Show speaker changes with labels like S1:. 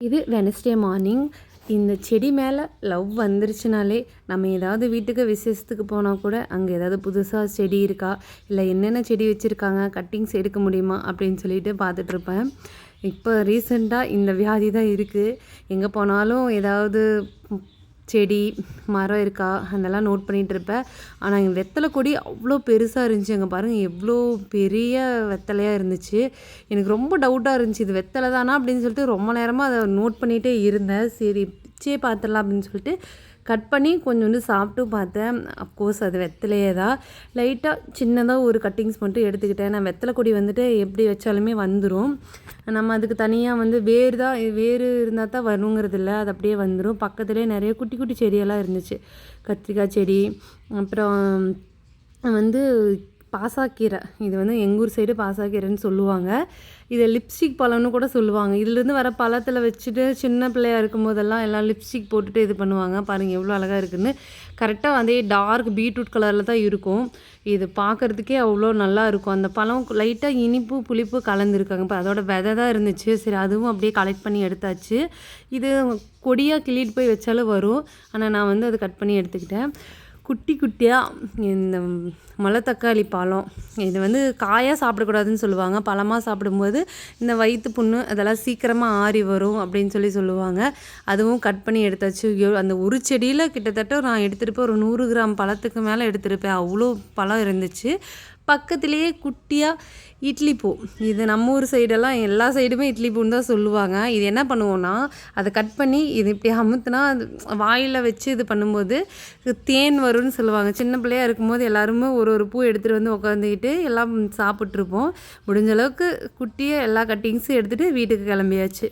S1: இது Wednesday morning. இந்த செடி மேலே லவ் வந்துருச்சுனாலே நம்ம ஏதாவது வீட்டுக்கு விசேஷத்துக்கு போனால் கூட அங்கே ஏதாவது புதுசாக செடி இருக்கா, இல்லை என்னென்ன செடி வச்சுருக்காங்க, கட்டிங்ஸ் எடுக்க முடியுமா அப்படின்னு சொல்லிட்டு பார்த்துட்ருப்பேன். இப்போ ரீசெண்டாக இந்த வியாதி தான் இருக்குது. எங்கே போனாலும் ஏதாவது செடி மரம் இருக்கா அதெல்லாம் நோட் பண்ணிகிட்டு இருப்பேன். ஆனால் எங்கள் வெத்தலை கொடி அவ்வளோ பெருசாக இருந்துச்சு. அங்கே பாருங்கள் எவ்வளோ பெரிய வெத்தலையாக இருந்துச்சு. எனக்கு ரொம்ப டவுட்டாக இருந்துச்சு, இது வெத்தலை தானா அப்படின்னு சொல்லிட்டு ரொம்ப நேரமாக அதை நோட் பண்ணிகிட்டே இருந்தேன். சரி பிச்சே பார்த்துடலாம் அப்படின்னு சொல்லிட்டு கட் பண்ணி கொஞ்சோண்டு சாப்பிட்டு பார்த்தேன். அஃப்கோர்ஸ் அது வெத்தலையே தான். லைட்டாக சின்னதாக ஒரு கட்டிங்ஸ் மட்டும் எடுத்துக்கிட்டேன். நான் வெத்தலை கொடி வந்துட்டு எப்படி வச்சாலுமே வந்துடும். நம்ம அதுக்கு தனியாக வேர் இருந்தால் தான் வரணுங்கிறது இல்லை, அது அப்படியே வந்துடும். பக்கத்துலேயே நிறைய குட்டி குட்டி செடியெல்லாம் இருந்துச்சு. கத்திரிக்காய் செடி, அப்புறம் பாசாக்கீரை. இது எங்கள் ஊர் சைடு பாசாக்கீரைன்னு சொல்லுவாங்க. இதை லிப்ஸ்டிக் பழம்னு கூட சொல்லுவாங்க. இதுலேருந்து வர பழத்தில் வச்சுட்டு சின்ன பிள்ளையாக இருக்கும்போதெல்லாம் எல்லாம் லிப்ஸ்டிக் போட்டுட்டு இது பண்ணுவாங்க. பாருங்கள் எவ்வளோ அழகாக இருக்குதுன்னு. கரெக்டாக டார்க் பீட்ரூட் கலரில் தான் இருக்கும். இது பார்க்குறதுக்கே அவ்வளோ நல்லா இருக்கும். அந்த பழம் லைட்டாக இனிப்பு புளிப்பு கலந்துருக்காங்க. இப்போ அதோட விதை தான் இருந்துச்சு. சரி அதுவும் அப்படியே கலெக்ட் பண்ணி எடுத்தாச்சு. இது கொடியாக கிள்ளிட்டு போய் வச்சாலும் வரும். ஆனால் நான் அதை கட் பண்ணி எடுத்துக்கிட்டேன். குட்டி குட்டியாக இந்த மலைத்தக்காளி பழம், இது காயாக சாப்பிடக்கூடாதுன்னு சொல்லுவாங்க. பழமாக சாப்பிடும்போது இந்த வயிற்று புண்ணு அதெல்லாம் சீக்கிரமாக ஆறி வரும் அப்படின்னு சொல்லுவாங்க. அதுவும் கட் பண்ணி எடுத்தாச்சு. அந்த ஒரு செடியில் கிட்டத்தட்ட நான் எடுத்துருப்பேன் ஒரு 100 கிராம் பழத்துக்கு மேலே எடுத்துருப்பேன். அவ்வளோ பழம் இருந்துச்சு. பக்கத்துலேயே குட்டியாக இட்லி பூ. இது நம்ம ஊர் சைடெல்லாம் எல்லா சைடுமே இட்லி பூன்னு தான் சொல்லுவாங்க. இது என்ன பண்ணுவோன்னா, அதை கட் பண்ணி இது இப்படி அமுத்துனா அது வாயில் வச்சு இது பண்ணும்போது தேன் வரும்னு சொல்லுவாங்க. சின்ன பிள்ளையாக இருக்கும்போது எல்லாருமே ஒரு பூ எடுத்துகிட்டு உட்காந்துக்கிட்டு எல்லாம் சாப்பிட்ருப்போம். முடிஞ்ச அளவுக்கு குட்டியாக எல்லா கட்டிங்ஸும் எடுத்துகிட்டு வீட்டுக்கு கிளம்பியாச்சு.